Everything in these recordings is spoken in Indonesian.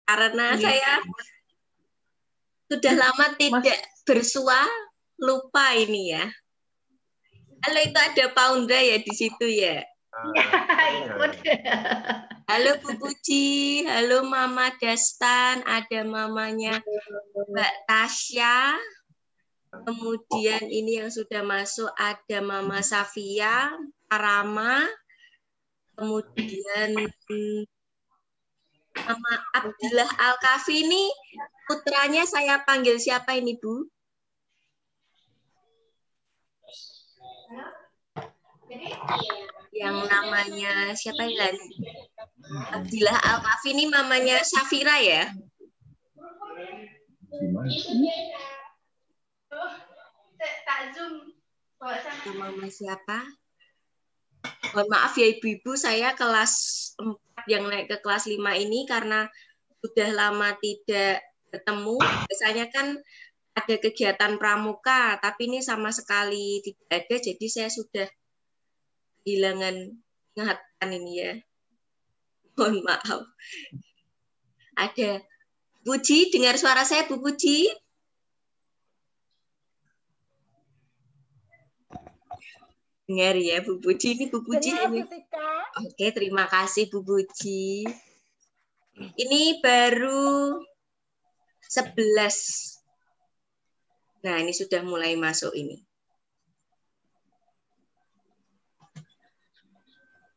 Karena saya sudah lama tidak bersua, lupa ini ya. Halo, itu ada Paundra ya di situ ya. Ikut. Halo Bu Puji, halo Mama Dastan, ada mamanya Mbak Tasya. Kemudian ini yang sudah masuk ada Mama Safia, Rama. Kemudian Mama Abdillah Al-Kafi ini putranya saya panggil siapa ini Bu? Yang namanya siapa ini? Abdillah Al-Kafi ini mamanya Safira ya? Mama siapa? Mohon maaf ya ibu-ibu, saya kelas 4 yang naik ke kelas 5 ini karena sudah lama tidak bertemu. Biasanya kan ada kegiatan pramuka, tapi ini sama sekali tidak ada, jadi saya sudah kehilangan ingatan ini ya. Mohon maaf. Ada Puji, dengar suara saya Bu Puji? Dengar ya Bu Puji, ini Bu Puji. Oke, terima kasih Bu Puji. Ini baru 11. Nah, ini sudah mulai masuk ini.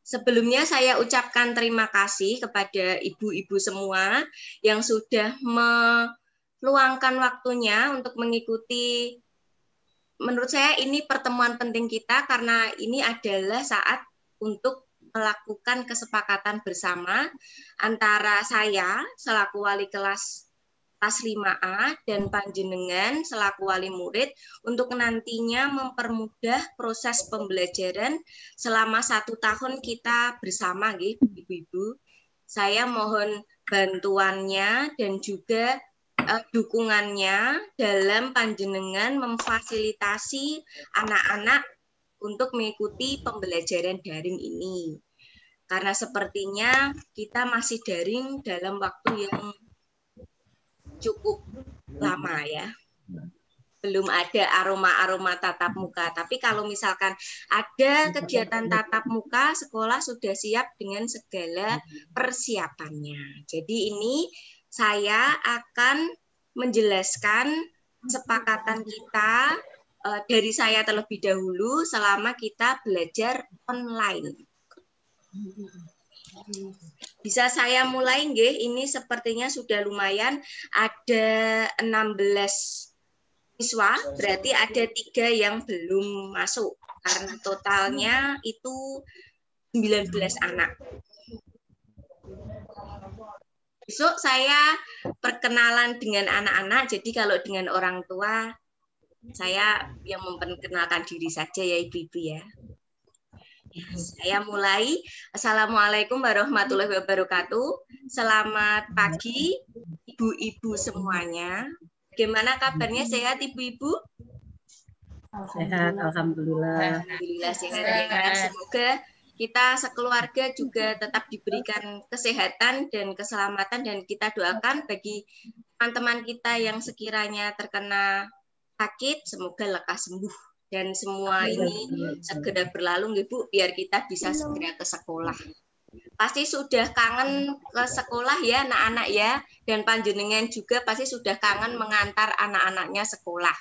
Sebelumnya saya ucapkan terima kasih kepada ibu-ibu semua yang sudah meluangkan waktunya untuk mengikuti. Menurut saya ini pertemuan penting kita karena ini adalah saat untuk melakukan kesepakatan bersama antara saya selaku wali kelas 5A dan panjenengan selaku wali murid untuk nantinya mempermudah proses pembelajaran selama 1 tahun kita bersama, ibu-ibu. Saya mohon bantuannya dan juga dukungannya dalam panjenengan memfasilitasi anak-anak untuk mengikuti pembelajaran daring ini. Karena sepertinya kita masih daring dalam waktu yang cukup lama ya. Belum ada aroma-aroma tatap muka. Tapi kalau misalkan ada kegiatan tatap muka, sekolah sudah siap dengan segala persiapannya. Jadi ini saya akan menjelaskan kesepakatan kita dari saya terlebih dahulu selama kita belajar online. Bisa saya mulai nggih? Ini sepertinya sudah lumayan ada 16 siswa, berarti ada 3 yang belum masuk karena totalnya itu 19 anak. Besok saya perkenalan dengan anak-anak, jadi kalau dengan orang tua saya yang memperkenalkan diri saja ya ibu-ibu ya. Saya mulai. Assalamualaikum warahmatullahi wabarakatuh. Selamat pagi ibu-ibu semuanya. Bagaimana kabarnya, sehat ibu-ibu? Sehat, alhamdulillah. Alhamdulillah sehat. Semoga kita sekeluarga juga tetap diberikan kesehatan dan keselamatan, dan kita doakan bagi teman-teman kita yang sekiranya terkena sakit, semoga lekas sembuh. Dan semua ini segera berlalu, Ibu, biar kita bisa segera ke sekolah. Pasti sudah kangen ke sekolah ya anak-anak ya, dan panjenengan juga pasti sudah kangen mengantar anak-anaknya sekolah.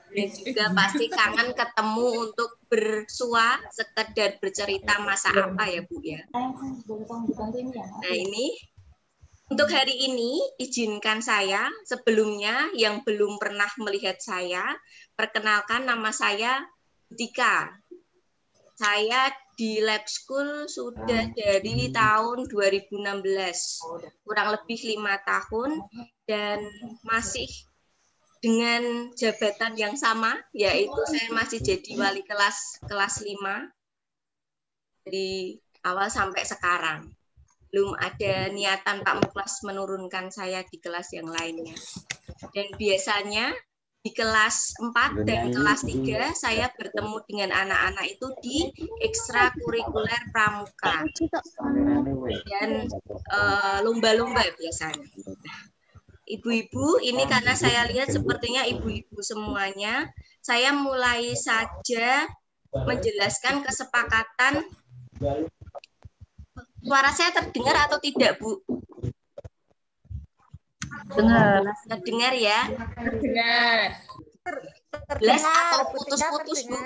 Dan juga pasti kangen ketemu untuk bersua, sekedar bercerita masa apa ya Bu ya. Nah ini, untuk hari ini izinkan saya sebelumnya yang belum pernah melihat saya, perkenalkan nama saya Tika. Saya di Lab School sudah dari tahun 2016, kurang lebih 5 tahun, dan masih dengan jabatan yang sama, yaitu saya masih jadi wali kelas 5 dari awal sampai sekarang. Belum ada niatan Pak Muklas menurunkan saya di kelas yang lainnya. Dan biasanya di kelas 4 dan kelas 3 saya bertemu dengan anak-anak itu di ekstrakurikuler pramuka dan lomba-lomba biasanya. Ibu-ibu, ini karena saya lihat sepertinya ibu-ibu semuanya, saya mulai saja menjelaskan kesepakatan. Suara saya terdengar atau tidak, Bu? Dengar. Terdengar ya? Terdengar. Jelas atau putus-putus, Bu?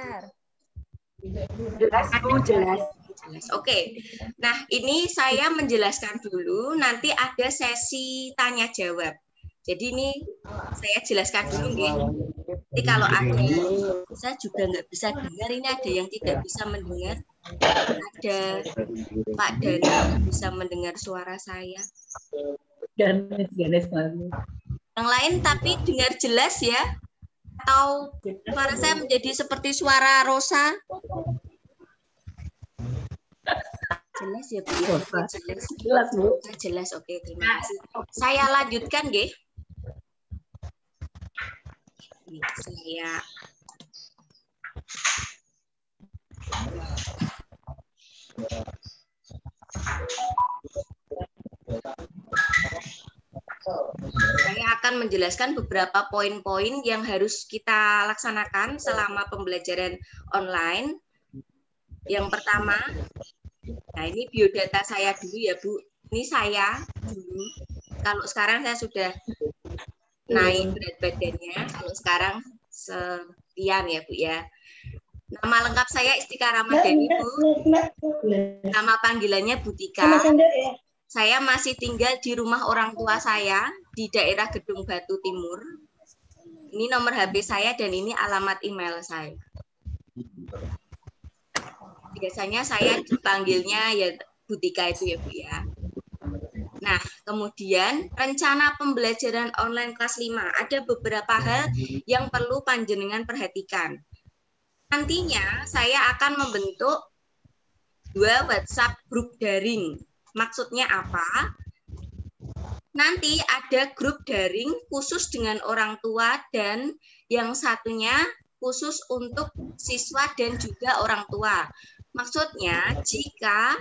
Jelas, Bu, jelas. Oke. Nah, ini saya menjelaskan dulu, nanti ada sesi tanya jawab. Jadi ini saya jelaskan dulu, nggih. Jadi kalau ada, saya juga nggak bisa dengar, ini ada yang tidak bisa mendengar. Ada Pak Dana bisa mendengar suara saya. Ganes. Yang lain tapi dengar jelas ya? Atau suara saya menjadi seperti suara Rosa? Jelas ya, Bu? Jelas, Bu. Jelas, oke, terima kasih. Saya lanjutkan, nggih. Saya akan menjelaskan beberapa poin-poin yang harus kita laksanakan selama pembelajaran online. Yang pertama, nah ini biodata saya dulu ya, Bu. Ini saya dulu. Kalau sekarang saya sudah naik berat badannya. Kalau sekarang sekian ya, Bu ya. Nama lengkap saya Istika Ramadhani, Bu. Nama panggilannya Butika. Saya masih tinggal di rumah orang tua saya di daerah Gedung Batu Timur. Ini nomor HP saya dan ini alamat email saya. Biasanya saya dipanggilnya ya Butika itu ya, Bu ya. Nah, kemudian rencana pembelajaran online kelas 5. Ada beberapa hal yang perlu panjenengan perhatikan. Nantinya saya akan membentuk 2 WhatsApp grup daring. Maksudnya apa? Nanti ada grup daring khusus dengan orang tua dan yang satunya khusus untuk siswa dan juga orang tua. Maksudnya jika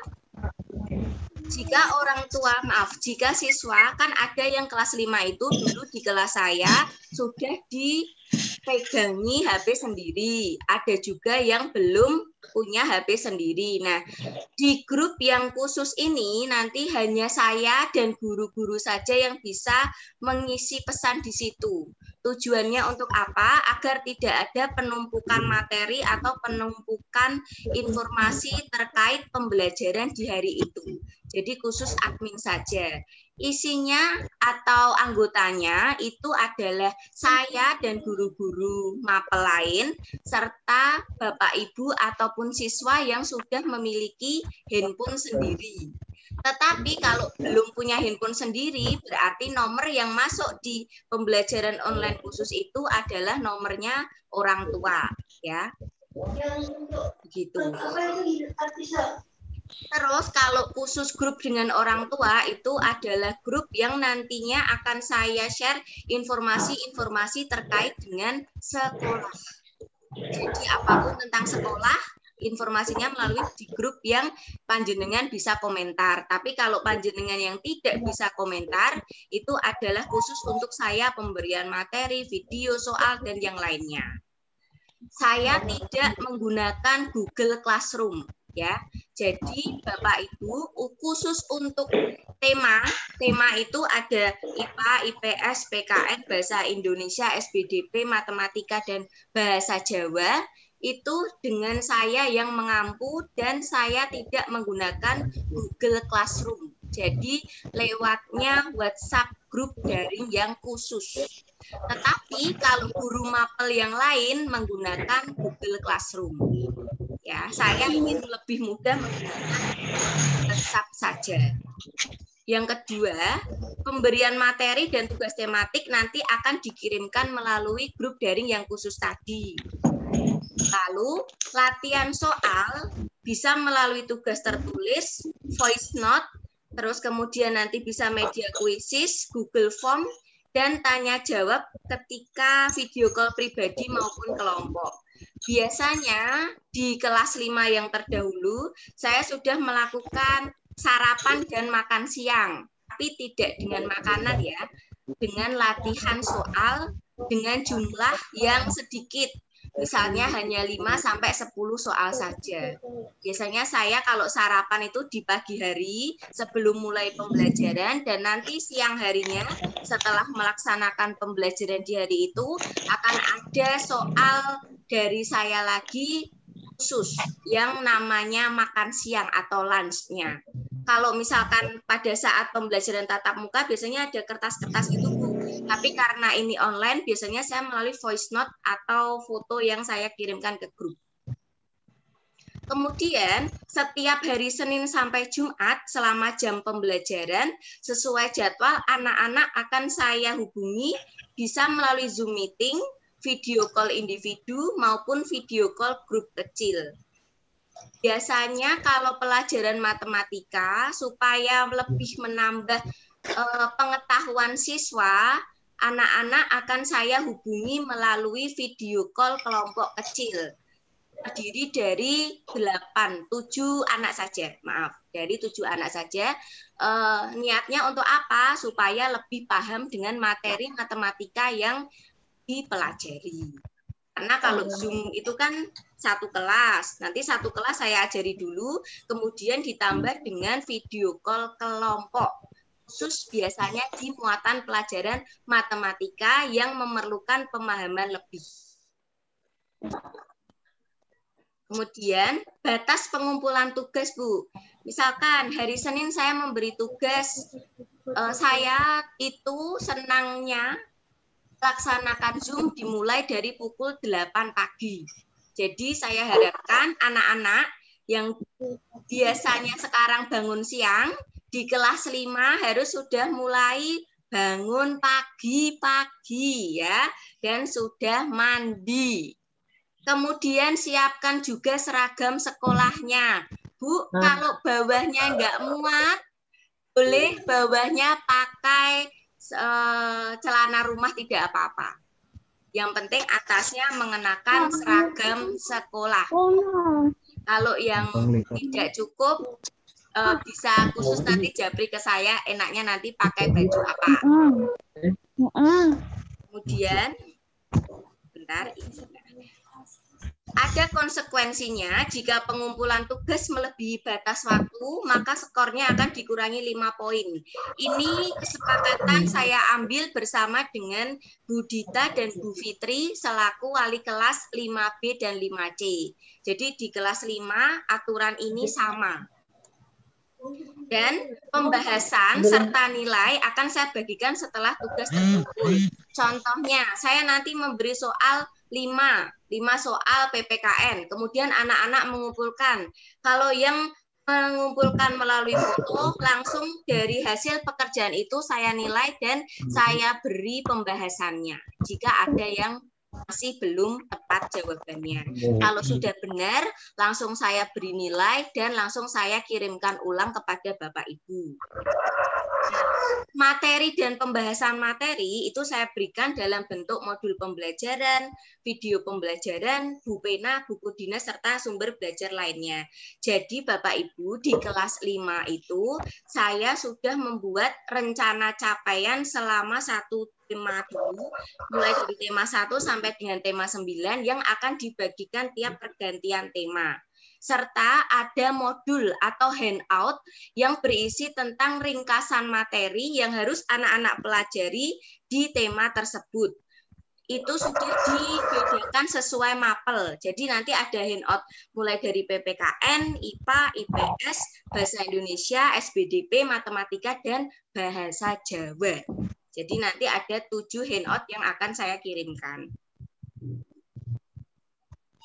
jika siswa kan ada yang kelas 5 itu dulu di kelas saya sudah dipegangi HP sendiri. Ada juga yang belum punya HP sendiri. Nah, di grup yang khusus ini nanti hanya saya dan guru-guru saja yang bisa mengisi pesan di situ. Tujuannya untuk apa? Agar tidak ada penumpukan materi atau penumpukan informasi terkait pembelajaran di hari itu. Jadi khusus admin saja. Isinya atau anggotanya itu adalah saya dan guru-guru mapel lain, serta Bapak Ibu ataupun siswa yang sudah memiliki handphone sendiri. Tetapi kalau belum punya handphone sendiri, berarti nomor yang masuk di pembelajaran online khusus itu adalah nomornya orang tua, ya. Begitu. Terus kalau khusus grup dengan orang tua itu adalah grup yang nantinya akan saya share informasi-informasi terkait dengan sekolah. Jadi apapun tentang sekolah, informasinya melalui di grup yang panjenengan bisa komentar. Tapi kalau panjenengan yang tidak bisa komentar, itu adalah khusus untuk saya pemberian materi, video, soal, dan yang lainnya. Saya tidak menggunakan Google Classroom. Ya, jadi Bapak Ibu khusus untuk tema itu ada IPA, IPS, PKN, Bahasa Indonesia, SBDP, Matematika dan Bahasa Jawa itu dengan saya yang mengampu dan saya tidak menggunakan Google Classroom. Jadi lewatnya WhatsApp grup daring yang khusus. Tetapi kalau guru mapel yang lain menggunakan Google Classroom. Ya, saya ingin lebih mudah menggunakan WhatsApp saja. Yang kedua, pemberian materi dan tugas tematik nanti akan dikirimkan melalui grup daring yang khusus tadi. Lalu, latihan soal bisa melalui tugas tertulis, voice note, terus kemudian nanti bisa media kuisis, Google Form, dan tanya jawab ketika video call pribadi maupun kelompok. Biasanya di kelas 5 yang terdahulu, saya sudah melakukan sarapan dan makan siang, tapi tidak dengan makanan ya, dengan latihan soal dengan jumlah yang sedikit. Misalnya hanya 5-10 soal saja. Biasanya saya kalau sarapan itu di pagi hari sebelum mulai pembelajaran, dan nanti siang harinya setelah melaksanakan pembelajaran di hari itu akan ada soal dari saya lagi khusus yang namanya makan siang atau lunch-nya. Kalau misalkan pada saat pembelajaran tatap muka biasanya ada kertas-kertas itu Bu. Tapi karena ini online biasanya saya melalui voice note atau foto yang saya kirimkan ke grup. Kemudian setiap hari Senin sampai Jumat selama jam pembelajaran sesuai jadwal anak-anak akan saya hubungi bisa melalui Zoom meeting, video call individu maupun video call grup kecil. Biasanya kalau pelajaran matematika supaya lebih menambah pengetahuan siswa, anak-anak akan saya hubungi melalui video call kelompok kecil. Terdiri dari 7 anak saja, dari 7 anak saja. Niatnya untuk apa? Supaya lebih paham dengan materi matematika yang dipelajari. Karena kalau Zoom itu kan satu kelas, nanti satu kelas saya ajari dulu, kemudian ditambah dengan video call kelompok. Khusus biasanya di muatan pelajaran matematika yang memerlukan pemahaman lebih. Kemudian batas pengumpulan tugas Bu. Misalkan hari Senin saya memberi tugas, saya itu senangnya laksanakan Zoom dimulai dari pukul 8 pagi. Jadi saya harapkan anak-anak yang biasanya sekarang bangun siang, di kelas 5 harus sudah mulai bangun pagi-pagi ya, dan sudah mandi. Kemudian siapkan juga seragam sekolahnya. Bu, kalau bawahnya nggak muat, boleh bawahnya pakai celana rumah tidak apa-apa. Yang penting atasnya mengenakan seragam sekolah. Kalau yang tidak cukup bisa khusus nanti japri ke saya, enaknya nanti pakai baju apa. Kemudian bentar, ada konsekuensinya jika pengumpulan tugas melebihi batas waktu, maka skornya akan dikurangi 5 poin. Ini kesepakatan saya ambil bersama dengan Bu Dita dan Bu Fitri selaku wali kelas 5B dan 5C. Jadi di kelas 5 aturan ini sama. Dan pembahasan serta nilai akan saya bagikan setelah tugas terkumpul. Contohnya, saya nanti memberi soal 5 soal PPKN. Kemudian anak-anak mengumpulkan. Kalau yang mengumpulkan melalui foto, langsung dari hasil pekerjaan itu saya nilai dan saya beri pembahasannya. Jika ada yang masih belum tepat jawabannya. Kalau sudah benar, langsung saya beri nilai dan langsung saya kirimkan ulang kepada Bapak Ibu. Materi dan pembahasan materi itu saya berikan dalam bentuk modul pembelajaran, video pembelajaran, buku pena, buku dinas, serta sumber belajar lainnya. Jadi Bapak Ibu di kelas 5 itu saya sudah membuat rencana capaian selama 1 tema dulu, mulai dari tema 1 sampai dengan tema 9 yang akan dibagikan tiap pergantian tema. Serta ada modul atau handout yang berisi tentang ringkasan materi yang harus anak-anak pelajari di tema tersebut. Itu sudah dibedakan sesuai mapel. Jadi nanti ada handout mulai dari PPKN, IPA, IPS, Bahasa Indonesia, SBDP, Matematika, dan Bahasa Jawa. Jadi nanti ada 7 handout yang akan saya kirimkan.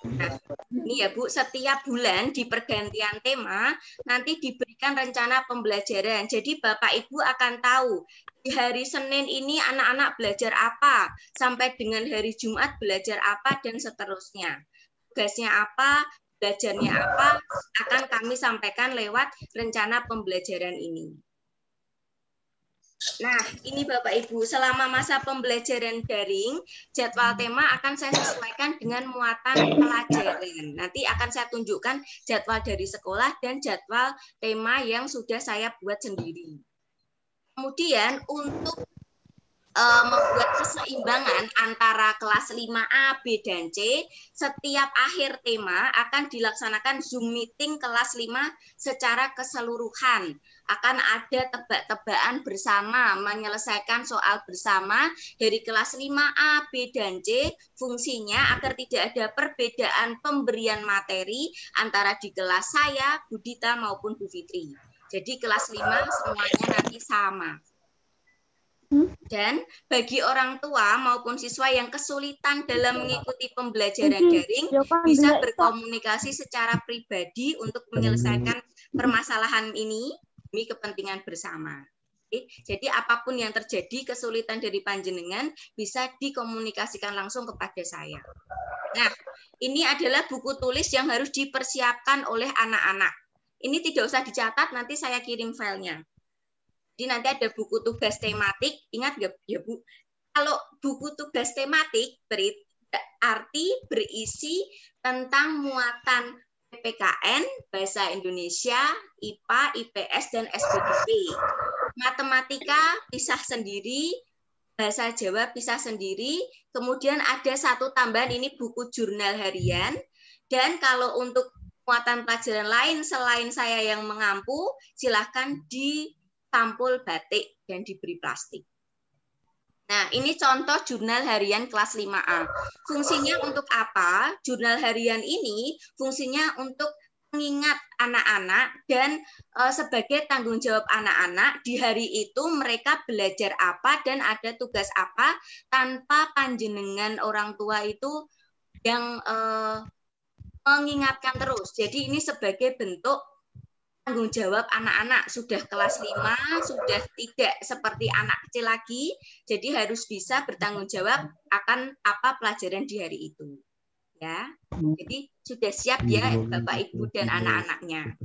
Nah, ini ya Bu, setiap bulan di pergantian tema nanti diberikan rencana pembelajaran. Jadi Bapak Ibu akan tahu di hari Senin ini anak-anak belajar apa, sampai dengan hari Jumat belajar apa, dan seterusnya. Tugasnya apa, belajarnya apa, akan kami sampaikan lewat rencana pembelajaran ini. Nah, ini Bapak Ibu, selama masa pembelajaran daring, jadwal tema akan saya sesuaikan dengan muatan pelajaran. Nanti akan saya tunjukkan jadwal dari sekolah dan jadwal tema yang sudah saya buat sendiri. Kemudian untuk membuat keseimbangan antara kelas 5A, B, dan C, setiap akhir tema akan dilaksanakan Zoom meeting kelas 5 secara keseluruhan. Akan ada tebak-tebakan bersama, menyelesaikan soal bersama dari kelas 5A, B, dan C, fungsinya agar tidak ada perbedaan pemberian materi antara di kelas saya, Bu Dita, maupun Bu Fitri. Jadi kelas 5 semuanya nanti sama. Dan bagi orang tua maupun siswa yang kesulitan dalam mengikuti pembelajaran daring bisa berkomunikasi secara pribadi untuk menyelesaikan permasalahan ini demi kepentingan bersama. Jadi apapun yang terjadi, kesulitan dari panjenengan bisa dikomunikasikan langsung kepada saya. Nah, ini adalah buku tulis yang harus dipersiapkan oleh anak-anak. Ini tidak usah dicatat, nanti saya kirim filenya. Jadi nanti ada buku tugas tematik, ingat nggak ya Bu? Kalau buku tugas tematik berarti berisi tentang muatan PPKN, Bahasa Indonesia, IPA, IPS, dan SPDP. Matematika pisah sendiri, Bahasa Jawa pisah sendiri, kemudian ada satu tambahan ini buku jurnal harian, dan kalau untuk muatan pelajaran lain selain saya yang mengampu, silahkan sampul batik dan diberi plastik. Nah, ini contoh jurnal harian kelas 5A. Fungsinya untuk apa? Jurnal harian ini fungsinya untuk mengingat anak-anak dan sebagai tanggung jawab anak-anak di hari itu mereka belajar apa dan ada tugas apa tanpa panjenengan orang tua itu yang mengingatkan terus. Jadi ini sebagai bentuk tanggung jawab anak-anak sudah kelas 5, sudah tidak seperti anak kecil lagi, jadi harus bisa bertanggung jawab akan apa pelajaran di hari itu. Ya, jadi sudah siap ya Bapak Ibu dan anak-anaknya.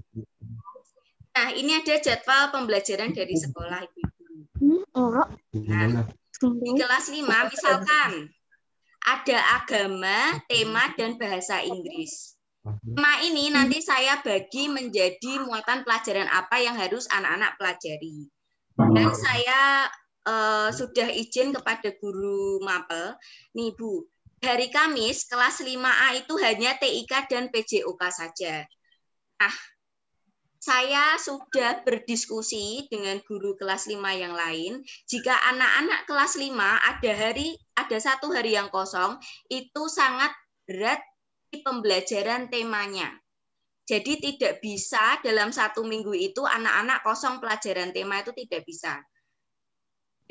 Nah, ini ada jadwal pembelajaran dari sekolah Ibu-ibu. Nah, di kelas 5 misalkan ada agama, tema, dan bahasa Inggris. Tema ini nanti saya bagi menjadi muatan pelajaran apa yang harus anak-anak pelajari. Dan saya sudah izin kepada guru mapel, nih Bu, hari Kamis kelas 5A itu hanya TIK dan PJOK saja. Nah, saya sudah berdiskusi dengan guru kelas 5 yang lain, jika anak-anak kelas 5 ada satu hari yang kosong, itu sangat berat pembelajaran temanya. Jadi tidak bisa dalam satu minggu itu anak-anak kosong pelajaran tema itu tidak bisa.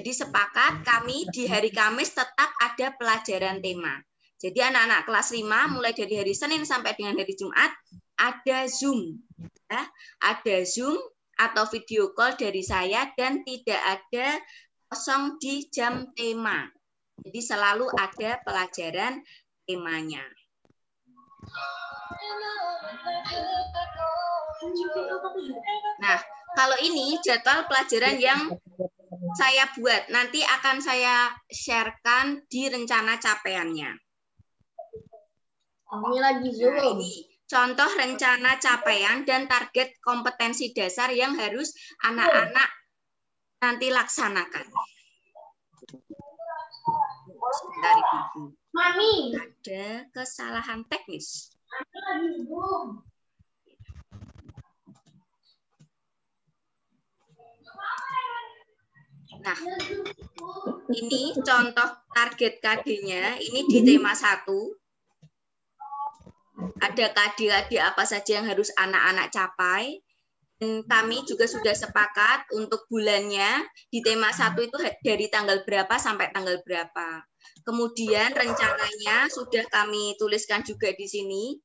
Jadi sepakat kami di hari Kamis tetap ada pelajaran tema. Jadi anak-anak kelas 5 mulai dari hari Senin sampai dengan hari Jumat ada Zoom. Ya, ada Zoom atau video call dari saya dan tidak ada kosong di jam tema. Jadi selalu ada pelajaran temanya. Nah, kalau ini jadwal pelajaran yang saya buat, nanti akan saya sharekan di rencana capaiannya. Ini lagi Zoom. Nah, ini contoh rencana capaian dan target kompetensi dasar yang harus anak-anak nanti laksanakan. Sebentar, Ibu. Mami. Ada kesalahan teknis. Nah, ini contoh target KD-nya. Ini di tema 1. Ada KD-KD apa saja yang harus anak-anak capai. Dan kami juga sudah sepakat untuk bulannya di tema 1 itu dari tanggal berapa sampai tanggal berapa. Kemudian rencananya sudah kami tuliskan juga di sini.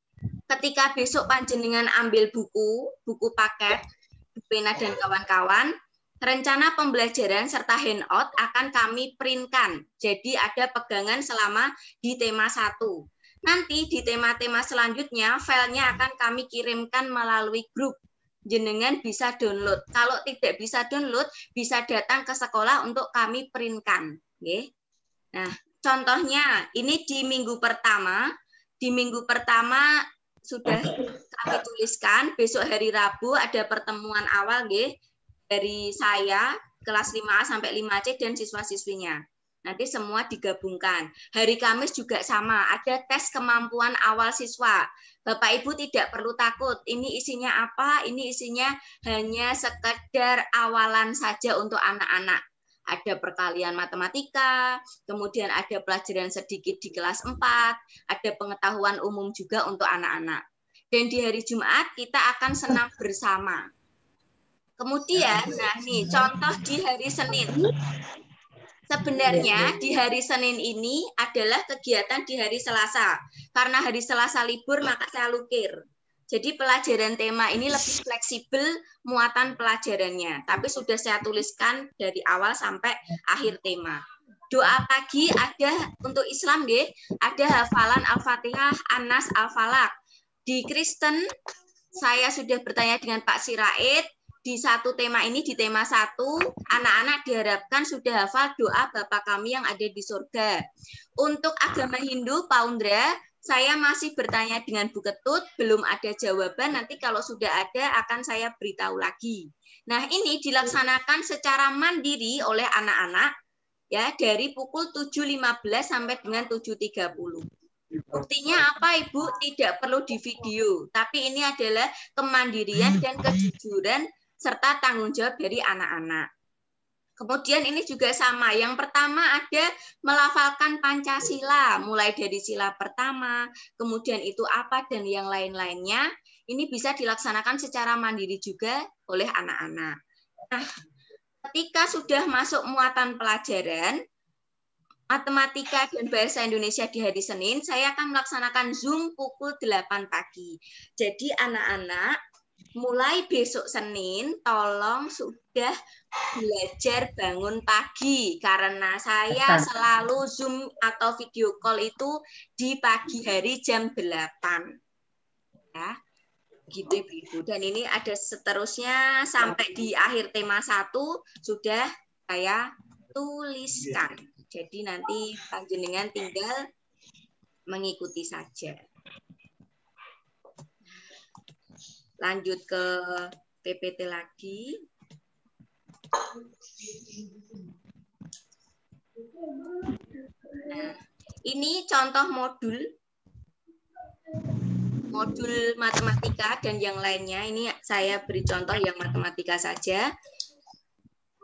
Ketika besok panjenengan ambil buku paket, pena dan kawan-kawan, rencana pembelajaran serta handout akan kami printkan. Jadi ada pegangan selama di tema 1. Nanti di tema-tema selanjutnya filenya akan kami kirimkan melalui grup. jenengan bisa download. Kalau tidak bisa download, bisa datang ke sekolah untuk kami printkan. Nggih. Nah, contohnya ini di minggu pertama. Di minggu pertama sudah kami tuliskan, besok hari Rabu ada pertemuan awal nggih, dari saya kelas 5A sampai 5C dan siswa-siswinya. Nanti semua digabungkan. Hari Kamis juga sama, ada tes kemampuan awal siswa. Bapak Ibu tidak perlu takut, ini isinya apa? Ini isinya hanya sekedar awalan saja untuk anak-anak. Ada perkalian matematika, kemudian ada pelajaran sedikit di kelas 4, ada pengetahuan umum juga untuk anak-anak. Dan di hari Jumat kita akan senam bersama. Kemudian, nah nih contoh di hari Senin. Sebenarnya di hari Senin ini adalah kegiatan di hari Selasa. Karena hari Selasa libur, maka saya lukir. Jadi pelajaran tema ini lebih fleksibel muatan pelajarannya. Tapi sudah saya tuliskan dari awal sampai akhir tema. Doa pagi ada untuk Islam, deh. Ada hafalan Al-Fatihah, An-Nas, Al-Falaq. Di Kristen, saya sudah bertanya dengan Pak Sirait. Di satu tema ini, di tema 1, anak-anak diharapkan sudah hafal doa Bapa Kami yang ada di surga. Untuk agama Hindu, Pak Undra, saya masih bertanya dengan Bu Ketut, belum ada jawaban, nanti kalau sudah ada akan saya beritahu lagi. Nah, ini dilaksanakan secara mandiri oleh anak-anak ya dari pukul 7.15 sampai dengan 7.30. Buktinya apa, Ibu? Tidak perlu di video, tapi ini adalah kemandirian dan kejujuran serta tanggung jawab dari anak-anak. Kemudian ini juga sama. Yang pertama ada melafalkan Pancasila, mulai dari sila pertama, kemudian itu apa, dan yang lain-lainnya. Ini bisa dilaksanakan secara mandiri juga oleh anak-anak. Nah, ketika sudah masuk muatan pelajaran, matematika dan bahasa Indonesia di hari Senin, saya akan melaksanakan Zoom pukul 8 pagi. Jadi anak-anak, mulai besok Senin, tolong sudah belajar bangun pagi. Karena saya selalu Zoom atau video call itu di pagi hari jam 8. Ya, gitu Ibu. Dan ini ada seterusnya sampai di akhir tema 1 sudah saya tuliskan. Jadi nanti panjenengan tinggal mengikuti saja. Lanjut ke PPT lagi. Nah, ini contoh modul matematika dan yang lainnya. Ini saya beri contoh yang matematika saja.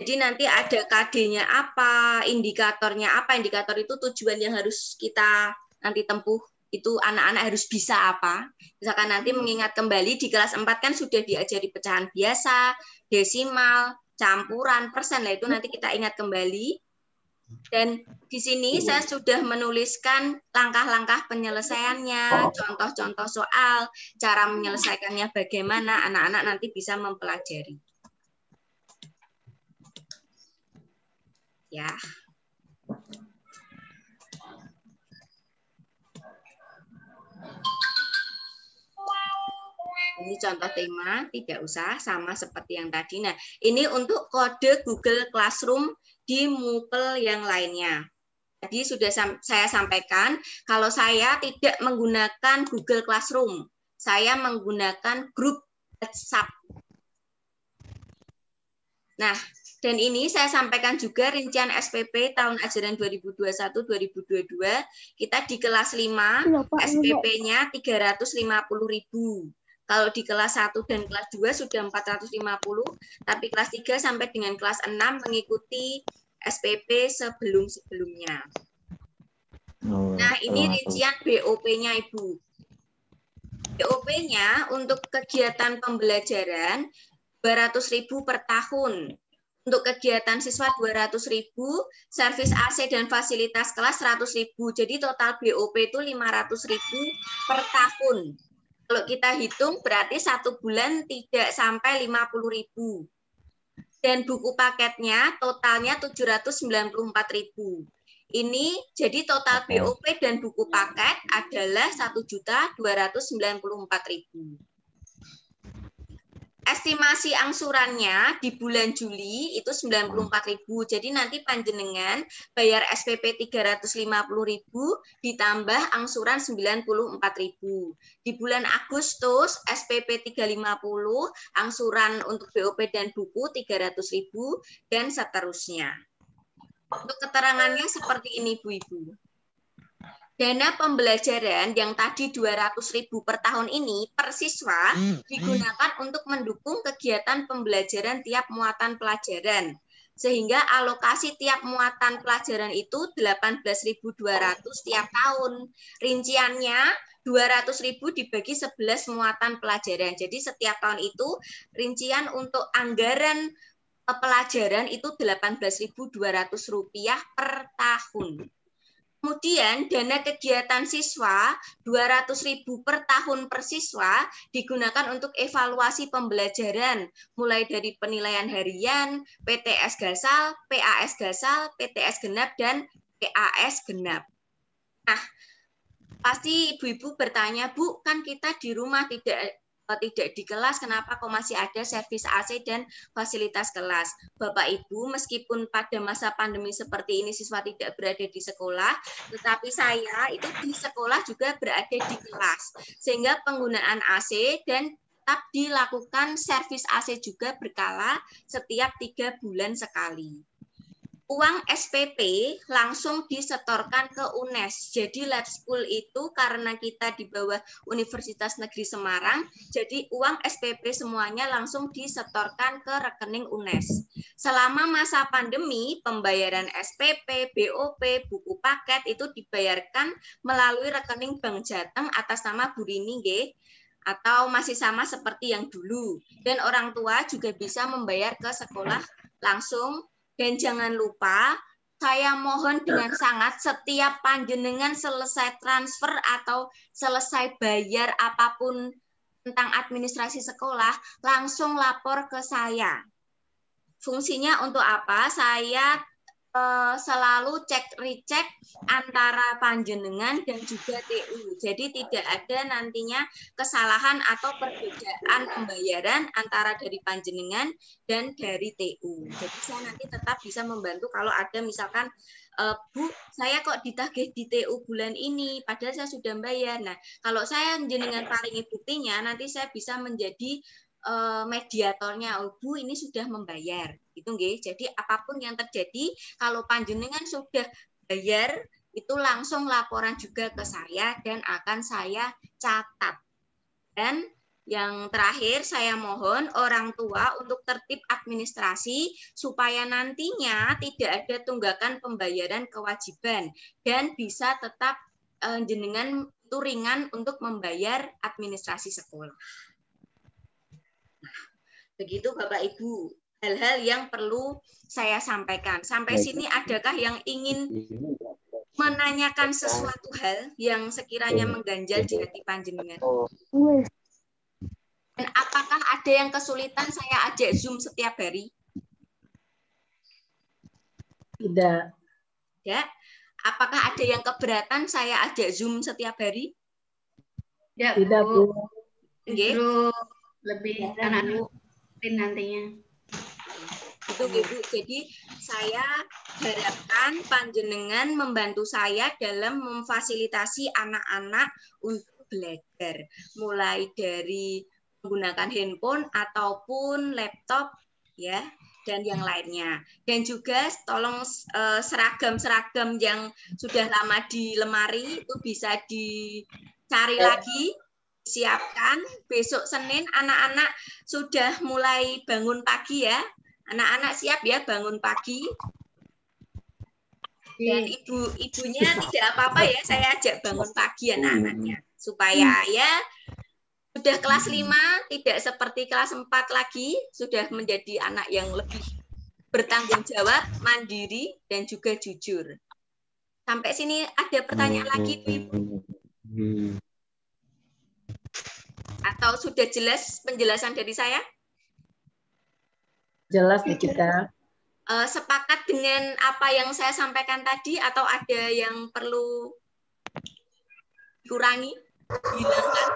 Jadi nanti ada KD-nya apa, indikatornya apa. Indikator itu tujuan yang harus kita nanti tempuh. Itu anak-anak harus bisa apa. Misalkan nanti mengingat kembali di kelas 4 kan sudah diajari pecahan biasa, desimal, campuran, persen. Lah itu nanti kita ingat kembali. Dan di sini saya sudah menuliskan langkah-langkah penyelesaiannya, contoh-contoh soal, cara menyelesaikannya bagaimana, anak-anak nanti bisa mempelajari. Ya. Ini contoh tema, tidak usah sama seperti yang tadi. Nah, ini untuk kode Google Classroom di Moodle yang lainnya. Tadi sudah saya sampaikan, kalau saya tidak menggunakan Google Classroom, saya menggunakan grup WhatsApp. Nah, dan ini saya sampaikan juga rincian SPP tahun ajaran 2021-2022, kita di kelas 5, SPP-nya 350.000. Kalau di kelas 1 dan kelas 2 sudah 450, tapi kelas 3 sampai dengan kelas 6 mengikuti SPP sebelum-sebelumnya. Nah, ini rincian BOP-nya, Ibu. BOP-nya untuk kegiatan pembelajaran 200.000 per tahun. Untuk kegiatan siswa 200.000, servis AC dan fasilitas kelas 100.000. Jadi total BOP itu 500.000 per tahun. Kalau kita hitung berarti 1 bulan tidak sampai 50.000. Dan buku paketnya totalnya 794.000. Ini jadi total BOP dan buku paket adalah 1.294.000. estimasi angsurannya di bulan Juli itu 94.000. Jadi nanti panjenengan bayar SPP 350.000 ditambah angsuran 94.000. Di bulan Agustus SPP 350, angsuran untuk BOP dan buku 300.000 dan seterusnya. Untuk keterangannya seperti ini Bu Ibu. Dana pembelajaran yang tadi 200.000 per tahun ini per siswa digunakan untuk mendukung kegiatan pembelajaran tiap muatan pelajaran. Sehingga alokasi tiap muatan pelajaran itu 18.200 tiap tahun. Rinciannya 200.000 dibagi 11 muatan pelajaran. Jadi setiap tahun itu rincian untuk anggaran pelajaran itu Rp18.200 per tahun. Kemudian dana kegiatan siswa 200.000 per tahun per siswa digunakan untuk evaluasi pembelajaran mulai dari penilaian harian, PTS Gasal, PAS Gasal, PTS Genap dan PAS Genap. Nah, pasti ibu-ibu bertanya, Bu, kan kita di rumah tidak di kelas, kenapa kok masih ada servis AC dan fasilitas kelas? Bapak Ibu, meskipun pada masa pandemi seperti ini siswa tidak berada di sekolah, tetapi saya itu di sekolah juga berada di kelas. Sehingga penggunaan AC dan tetap dilakukan servis AC juga berkala setiap 3 bulan sekali. Uang SPP langsung disetorkan ke UNES. Jadi lab school itu karena kita di bawah Universitas Negeri Semarang, jadi uang SPP semuanya langsung disetorkan ke rekening UNES. Selama masa pandemi, pembayaran SPP, BOP, buku paket itu dibayarkan melalui rekening Bank Jateng atas nama Bu Rini, atau masih sama seperti yang dulu. Dan orang tua juga bisa membayar ke sekolah langsung. Dan jangan lupa, saya mohon dengan sangat setiap panjenengan selesai transfer atau selesai bayar apapun tentang administrasi sekolah, langsung lapor ke saya. Fungsinya untuk apa? Saya selalu cek-recek antara panjenengan dan juga TU. Jadi tidak ada nantinya kesalahan atau perbedaan pembayaran antara dari panjenengan dan dari TU. Jadi saya nanti tetap bisa membantu kalau ada misalkan, Bu, saya kok ditagih di TU bulan ini, padahal saya sudah bayar. Nah, kalau saya jenengan paringi buktinya, nanti saya bisa menjadi mediatornya. Oh, Bu, ini sudah membayar. Gitu nggih. Jadi apapun yang terjadi, kalau panjenengan sudah bayar, itu langsung laporan juga ke saya dan akan saya catat. Dan yang terakhir, saya mohon orang tua untuk tertib administrasi supaya nantinya tidak ada tunggakan pembayaran kewajiban dan bisa tetap jenengan itu ringan untuk membayar administrasi sekolah. Nah, begitu Bapak Ibu, hal-hal yang perlu saya sampaikan. Sampai sini adakah yang ingin menanyakan sesuatu hal yang sekiranya mengganjal di hati panjenengan? Dan apakah ada yang kesulitan saya ajak Zoom setiap hari? Tidak. Ya. Apakah ada yang keberatan saya ajak Zoom setiap hari? Tidak, Bu. Justru lebih anak-anak nantinya. Itu Ibu. Jadi saya harapkan panjenengan membantu saya dalam memfasilitasi anak-anak untuk belajar, mulai dari menggunakan handphone ataupun laptop, ya, dan yang lainnya. Dan juga tolong seragam-seragam yang sudah lama di lemari itu bisa dicari lagi, siapkan. Besok Senin anak-anak sudah mulai bangun pagi ya. Anak-anak siap ya bangun pagi. Dan ibunya tidak apa-apa ya, saya ajak bangun pagi anak-anaknya. Supaya ya sudah kelas 5, tidak seperti kelas 4 lagi, sudah menjadi anak yang lebih bertanggung jawab, mandiri, dan juga jujur. Sampai sini ada pertanyaan lagi, Ibu? Atau sudah jelas penjelasan dari saya? Jelas nih kita. Sepakat dengan apa yang saya sampaikan tadi atau ada yang perlu dikurangi, dihilangkan,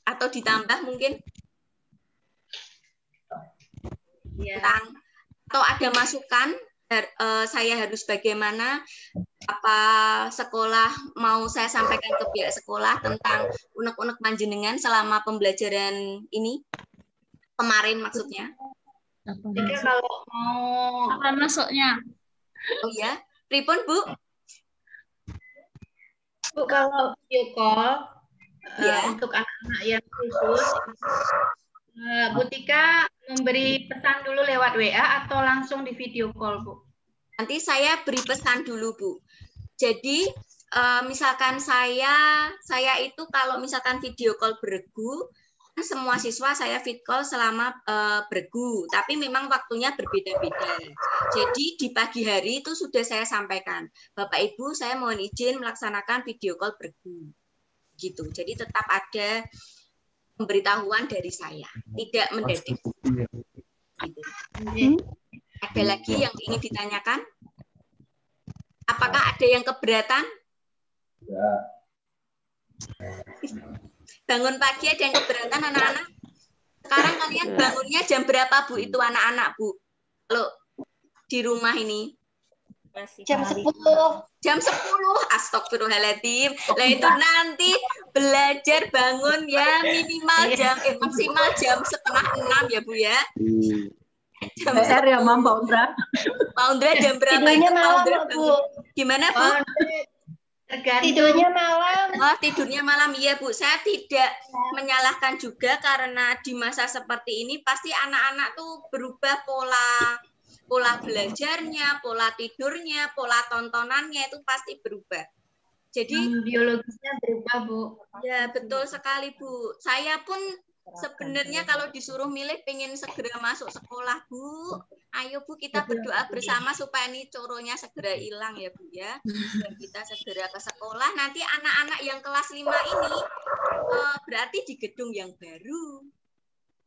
atau ditambah mungkin? tentang atau ada masukan saya harus bagaimana, apa sekolah mau saya sampaikan ke pihak sekolah tentang unek-unek panjenengan selama pembelajaran ini kemarin maksudnya. Jadi kalau mau Apa masuknya? Oh ya, pripun Bu? Bu, kalau video call Ya. untuk anak-anak yang khusus, Bu Tika memberi pesan dulu lewat WA atau langsung di video call, Bu? Nanti saya beri pesan dulu, Bu. Jadi, misalkan saya itu kalau misalkan video call beregu, semua siswa saya fit call selama beregu, tapi memang waktunya berbeda-beda. Jadi di pagi hari itu sudah saya sampaikan, Bapak Ibu saya mohon izin melaksanakan video call beregu. Gitu. Jadi tetap ada pemberitahuan dari saya, tidak mendadak. Gitu. Ada lagi yang ingin ditanyakan? Apakah ada yang keberatan? Ya. Bangun pagi ada yang keberatan anak-anak? Sekarang kalian bangunnya jam berapa Bu itu anak-anak Bu? Kalau di rumah ini? Jam 10. Jam 10, astagfirullahaladzim. Lah itu nanti belajar bangun ya minimal maksimal jam 5:30 ya Bu ya. Jam PR ya Mam, Pak Undra. Pak Undra jam berapa? Tidurnya itu, malam, Undra, Bu. Gimana Bu? Tidurnya malam. Oh, tidurnya malam ya Bu. Saya tidak menyalahkan juga karena di masa seperti ini pasti anak-anak tuh berubah pola belajarnya, pola tidurnya, pola tontonannya itu pasti berubah. Jadi biologisnya berubah, Bu. Ya, betul sekali, Bu. Saya pun sebenarnya kalau disuruh milih pengen segera masuk sekolah, Bu. Ayo, Bu, kita berdoa bersama supaya ini coronya segera hilang ya, Bu ya. Dan kita segera ke sekolah. Nanti anak-anak yang kelas 5 ini berarti di gedung yang baru.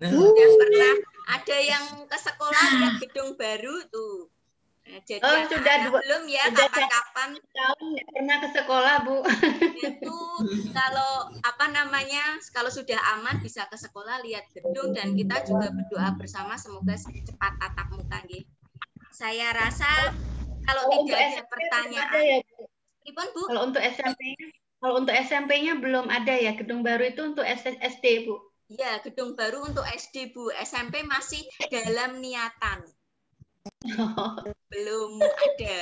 Yang pernah ada yang ke sekolah lihat gedung baru tuh. Nah, jadi sudah belum ya kapan-kapan tahun nggak pernah ke sekolah, Bu. Itu kalau kalau sudah aman bisa ke sekolah lihat gedung dan kita juga berdoa bersama semoga cepat tatap muka nggih. Saya rasa kalau tidak ada pertanyaan ya, Bu? Kalau untuk SMP-nya belum ada ya, gedung baru itu untuk SD, Bu. Ya, gedung baru untuk SD, Bu. SMP masih dalam niatan. Belum ada.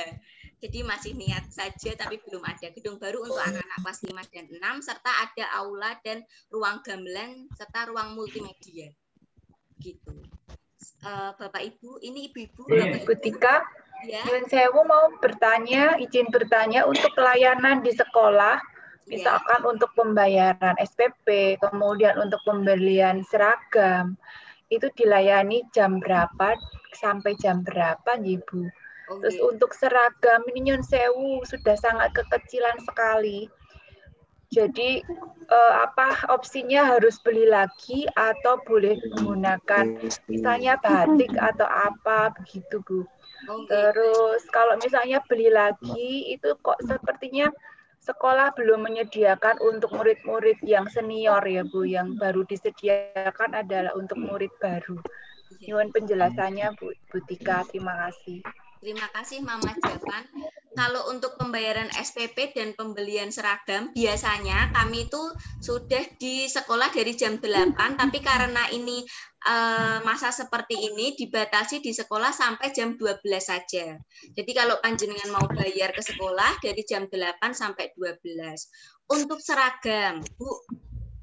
Jadi masih niat saja tapi belum ada. Gedung baru untuk anak-anak kelas 5 dan 6 serta ada aula dan ruang gamelan serta ruang multimedia. Gitu. Bapak Ibu, ini Ibu-ibu, Bapak Bu Tika, ya. Yun Sewu mau izin bertanya untuk pelayanan di sekolah, misalkan untuk pembayaran SPP, kemudian untuk pembelian seragam, itu dilayani jam berapa sampai jam berapa, Ibu? Terus untuk seragam ini Nyun Sewu sudah sangat kekecilan sekali. Jadi opsinya harus beli lagi atau boleh menggunakan misalnya batik atau apa begitu, Bu. Terus kalau misalnya beli lagi itu kok sepertinya sekolah belum menyediakan untuk murid-murid yang senior ya, Bu. Yang baru disediakan adalah untuk murid baru. Nyuwun penjelasannya Bu Tika, terima kasih. Terima kasih Mama Javan. Kalau untuk pembayaran SPP dan pembelian seragam, biasanya kami itu sudah di sekolah dari jam 8, tapi karena ini masa seperti ini dibatasi di sekolah sampai jam 12 saja. Jadi kalau panjenengan mau bayar ke sekolah dari jam 8 sampai 12. Untuk seragam, Bu,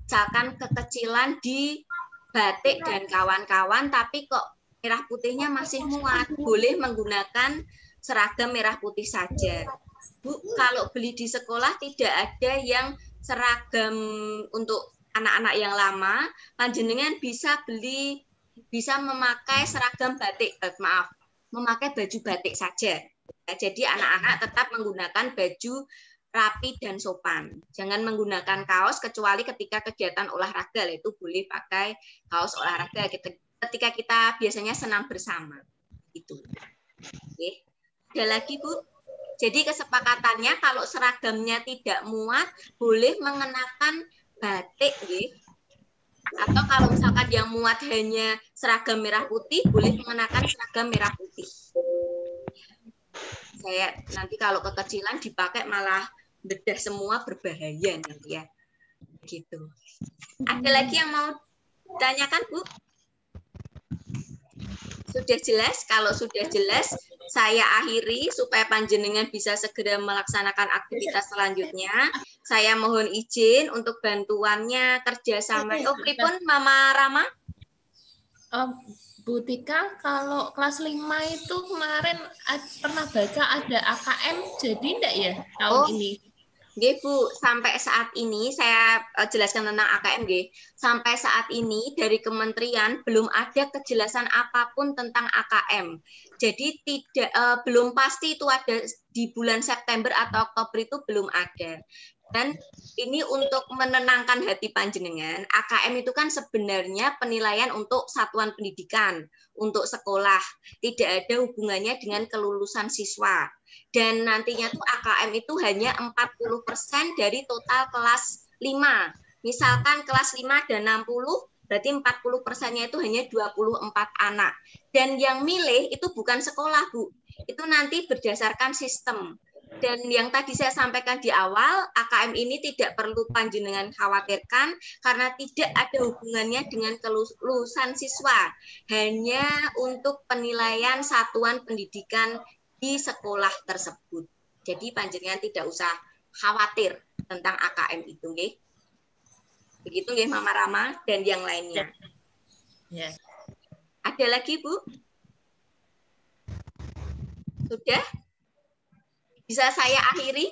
misalkan kekecilan di batik dan kawan-kawan, tapi kok merah putihnya masih muat, boleh menggunakan seragam merah putih saja. Bu, kalau beli di sekolah tidak ada yang seragam untuk anak-anak yang lama, panjenengan bisa memakai seragam batik, memakai baju batik saja. Jadi anak-anak tetap menggunakan baju rapi dan sopan. Jangan menggunakan kaos kecuali ketika kegiatan olahraga, itu boleh pakai kaos olahraga ketika kita biasanya senam bersama. Itu. Oke. Ada lagi, Bu? Jadi kesepakatannya kalau seragamnya tidak muat, boleh mengenakan batik, nggih. Atau kalau misalkan yang muat hanya seragam merah putih, boleh mengenakan seragam merah putih. Saya nanti kalau kekecilan dipakai malah bedah semua, berbahaya nanti ya. Gitu. Ada lagi yang mau ditanyakan, Bu? Sudah jelas? Kalau sudah jelas, saya akhiri supaya panjenengan bisa segera melaksanakan aktivitas selanjutnya. Saya mohon izin untuk bantuannya, kerjasama. Oh, pripun Mama Rama? Bu Tika, kalau kelas 5 itu kemarin pernah baca ada AKM, jadi enggak ya tahun ini? Nggih, Bu, sampai saat ini saya jelaskan tentang AKM, nggih. Sampai saat ini dari kementerian belum ada kejelasan apapun tentang AKM. Jadi belum pasti itu ada di bulan September atau Oktober itu belum ada. Dan ini untuk menenangkan hati panjenengan, AKM itu kan sebenarnya penilaian untuk satuan pendidikan, untuk sekolah. Tidak ada hubungannya dengan kelulusan siswa. Dan nantinya tuh AKM itu hanya 40% dari total kelas 5. Misalkan kelas 5 ada 60, berarti 40%-nya itu hanya 24 anak. Dan yang milih itu bukan sekolah, Bu. Itu nanti berdasarkan sistem. Dan yang tadi saya sampaikan di awal, AKM ini tidak perlu panjenengan khawatirkan karena tidak ada hubungannya dengan kelulusan siswa. Hanya untuk penilaian satuan pendidikan di sekolah tersebut. Jadi panjenengan tidak usah khawatir tentang AKM itu, nggih. Begitu nggih Mama Rama dan yang lainnya. Ya. Ada lagi, Bu? Sudah? Bisa saya akhiri?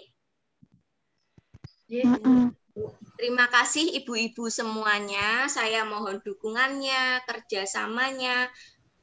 Terima kasih ibu-ibu semuanya. Saya mohon dukungannya, kerjasamanya,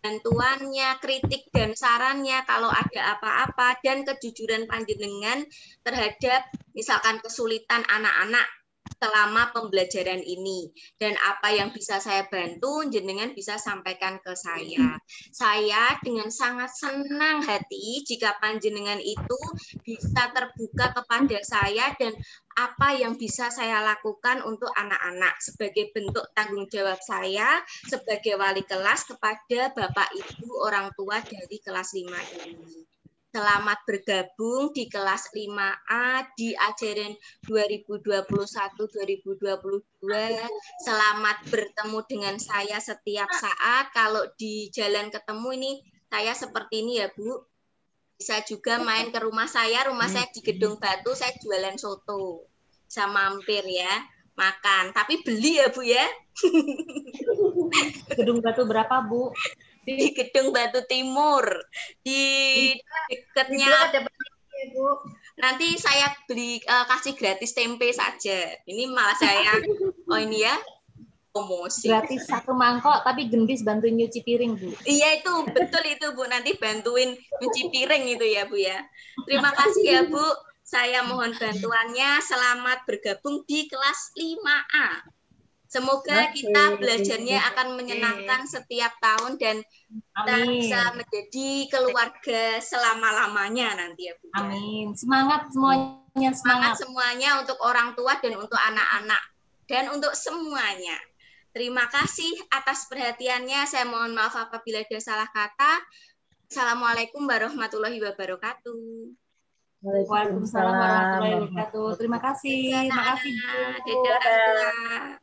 bantuannya, kritik dan sarannya kalau ada apa-apa, dan kejujuran panjenengan terhadap misalkan kesulitan anak-anak selama pembelajaran ini. Dan apa yang bisa saya bantu, jenengan bisa sampaikan ke saya. Saya dengan sangat senang hati jika panjenengan itu bisa terbuka kepada saya dan apa yang bisa saya lakukan untuk anak-anak sebagai bentuk tanggung jawab saya sebagai wali kelas kepada Bapak Ibu orang tua dari kelas 5 ini. Selamat bergabung di kelas 5A di ajaran 2021-2022. Selamat bertemu dengan saya setiap saat. Kalau di jalan ketemu ini, saya seperti ini ya, Bu. Bisa juga main ke rumah saya di Gedung Batu, saya jualan soto. Bisa mampir ya, makan. Tapi beli ya, Bu ya. Gedung Batu berapa, Bu? Di Gedung Batu Timur, di dekatnya. Nanti saya beli kasih gratis tempe saja. Ini malah saya, oh ini ya, promosi. Gratis 1 mangkok, tapi gendis bantuin nyuci piring, Bu. Iya itu, betul itu Bu. Nanti bantuin nyuci piring itu ya Bu ya. Terima kasih ya Bu. Saya mohon bantuannya. Selamat bergabung di kelas 5A. Semoga kita belajarnya akan menyenangkan setiap tahun dan kita bisa menjadi keluarga selama-lamanya nanti ya Bu. Amin. Semangat semuanya, semangat semuanya untuk orang tua dan untuk anak-anak dan untuk semuanya. Terima kasih atas perhatiannya. Saya mohon maaf apabila ada salah kata. Assalamualaikum warahmatullahi wabarakatuh. Waalaikumsalam warahmatullahi wabarakatuh. Terima kasih. Terima kasih, Bu. Dadah.